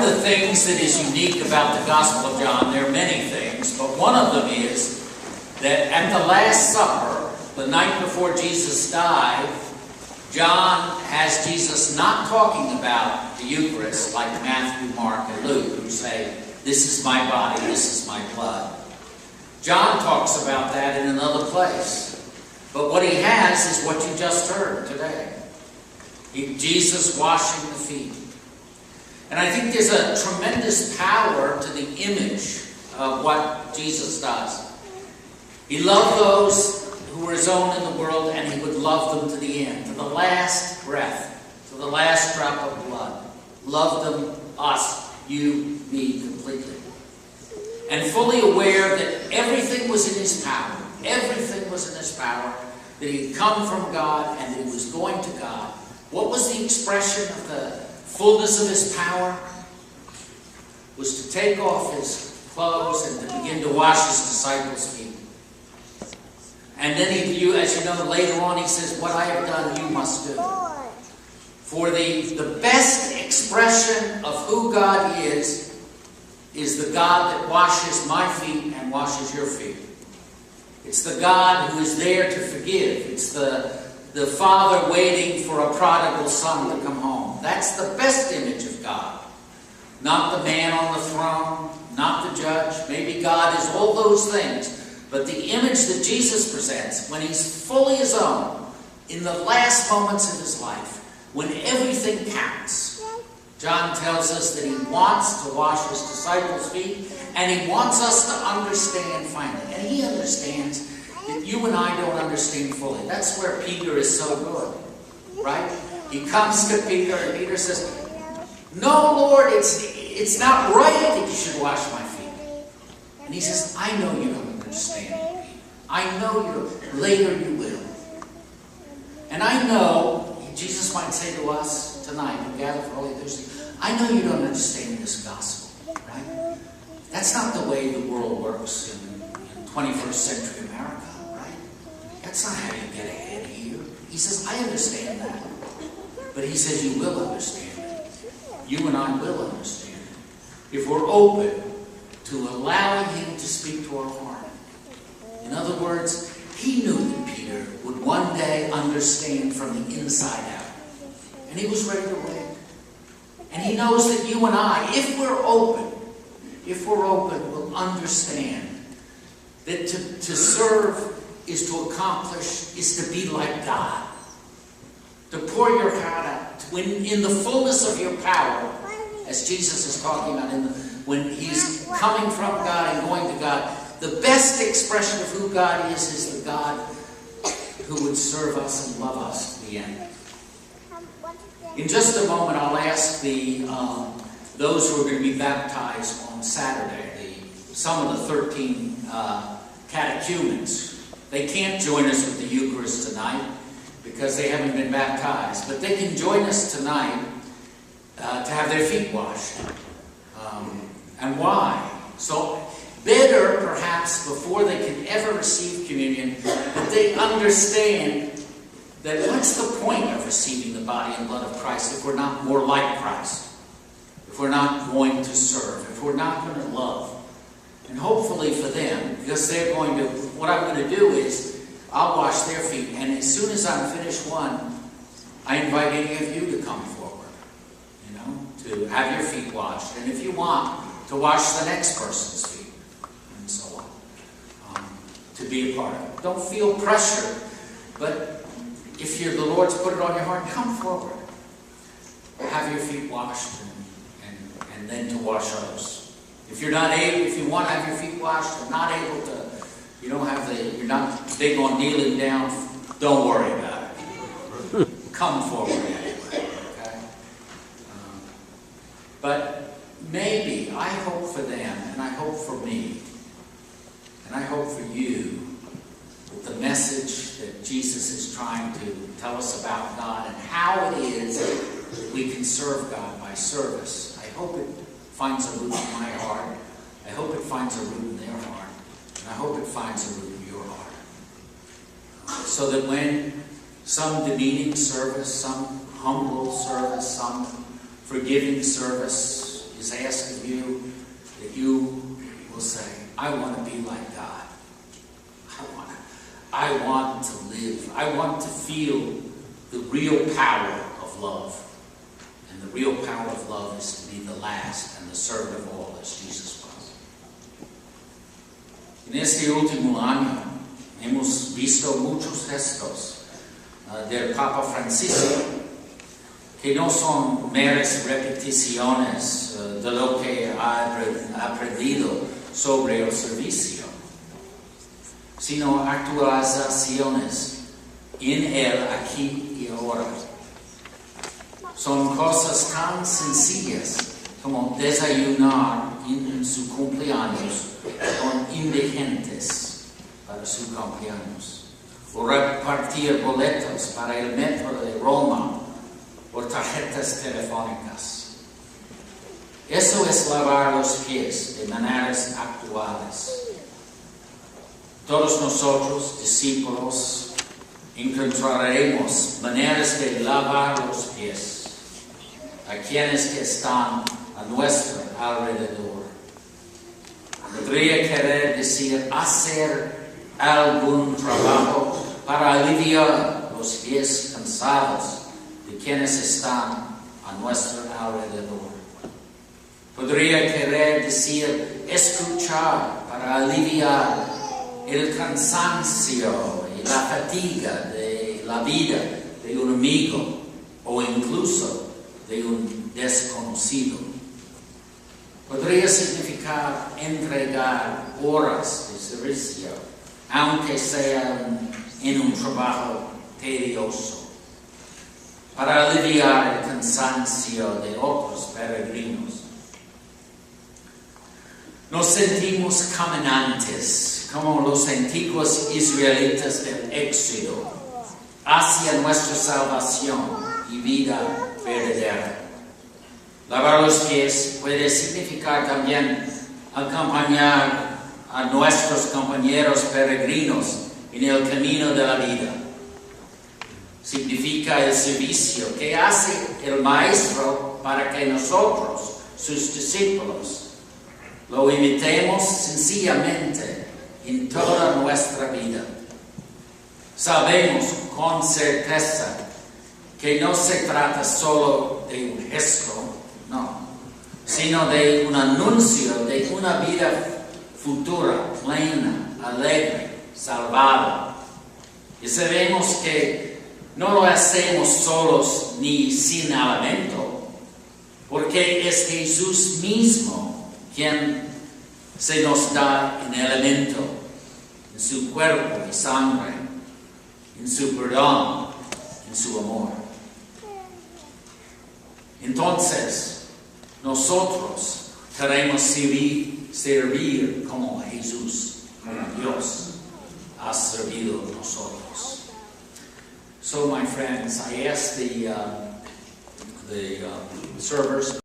the things that is unique about the Gospel of John, there are many things, but one of them is that at the Last Supper, the night before Jesus died, John has Jesus not talking about the Eucharist like Matthew, Mark, and Luke, who say, "This is my body, this is my blood." John talks about that in another place. But what he has is what you just heard today. Jesus washing the feet. And I think there's a tremendous power to the image of what Jesus does. He loved those who were his own in the world, and he would love them to the end, to the last breath, to the last drop of blood. Loved them, us, you, me, completely. And fully aware that everything was in his power. Everything was in his power. That he had come from God and that he was going to God. What was the expression of the fullness of his power? Was to take off his clothes and to begin to wash his disciples' feet. And then as you know, later on he says, "What I have done, you must do." For the best expression of who God is the God that washes my feet and washes your feet. It's the God who is there to forgive. It's the Father waiting for a prodigal son to come home. That's the best image of God. Not the man on the throne, not the judge. Maybe God is all those things. But the image that Jesus presents, when he's fully his own, in the last moments of his life, when everything counts, John tells us that he wants to wash his disciples' feet, and he wants us to understand finally. And he understands that you and I don't understand fully. That's where Peter is so good, right? He comes to Peter, and Peter says, "No, Lord, it's not right that you should wash my feet." And he says, "I know you don't understand. I know later you will." And I know, Jesus might say to us tonight, we gather for Holy Thursday, "I know you don't understand this gospel," right? That's not the way the world works in 21st century America, right? That's not how you get ahead here. He says, "I understand that." But he says, "You will understand it. You and I will understand it. If we're open to allowing him to speak to our heart." In other words, he knew that Peter would one day understand from the inside out. And he was ready to wait. And he knows that you and I, if we're open, will understand that to serve is to accomplish, is to be like God. To pour your heart out. When in the fullness of your power, as Jesus is talking about, when he's coming from God and going to God, the best expression of who God is the God who would serve us and love us to the end. In just a moment, I'll ask those who are going to be baptized on Saturday, some of the 13 catechumens. They can't join us with the Eucharist tonight because they haven't been baptized. But they can join us tonight to have their feet washed. And why? So better, perhaps, before they can ever receive communion, that they understand that what's the point of receiving the body and blood of Christ if we're not more like Christ? If we're not going to serve? If we're not going to love? And hopefully for them, because they're going to, what I'm going to do is, I'll wash their feet, and as soon as I'm finished one, I invite any of you to come forward, to have your feet washed. And if you want, to wash the next person's feet, and so on, to be a part of it. Don't feel pressured, but if the Lord's put it on your heart, come forward. Have your feet washed and then to wash others. If you're not able, if you want to have your feet washed and not able to, you're not big on kneeling down, don't worry about it. Come forward anyway, okay? But maybe, I hope for them, and I hope for me, and I hope for you, the message that Jesus is trying to tell us about God and how it is that we can serve God by service. I hope it finds a root in my heart. I hope it finds a root in their heart. And I hope it finds a root in your heart. So that when some demeaning service, some humble service, some forgiving service, is asked of you that you will say, I want to be like God. I want to live. I want to feel the real power of love. And the real power of love is to be the last and the servant of all, as Jesus was. En este último año hemos visto muchos gestos del Papa Francisco que no son meras repeticiones de lo que ha aprendido sobre el servicio, sino actualizaciones en el aquí y ahora. Son cosas tan sencillas como desayunar en su cumpleaños con indigentes para su cumpleaños, o repartir boletos para el metro de Roma o tarjetas telefónicas. Eso es lavar los pies de maneras actuales. Todos nosotros, discípulos, encontraremos maneras de lavar los pies a quienes que están a nuestro alrededor. Podría querer decir hacer algún trabajo para aliviar los pies cansados de quienes están a nuestro alrededor. Podría querer decir escuchar para aliviar el cansancio y la fatiga de la vida de un amigo o incluso de un desconocido. Podría significar entregar horas de servicio, aunque sean en un trabajo tedioso, para aliviar el cansancio de otros peregrinos. Nos sentimos caminantes, como los antiguos israelitas del Éxodo, hacia nuestra salvación y vida verdadera. Lavar los pies puede significar también acompañar a nuestros compañeros peregrinos en el camino de la vida. Significa el servicio que hace el Maestro para que nosotros, sus discípulos, lo imitemos sencillamente en toda nuestra vida. Sabemos con certeza que no se trata solo de un gesto, no, sino de un anuncio de una vida futura, plena, alegre, salvada. Y sabemos que no lo hacemos solos ni sin alimento, porque es Jesús mismo quien se nos da en el alimento, en su cuerpo y sangre, en su perdón, en su amor. Entonces, nosotros queremos servir como Jesús, como Dios ha servido a nosotros. So, my friends, I ask the servers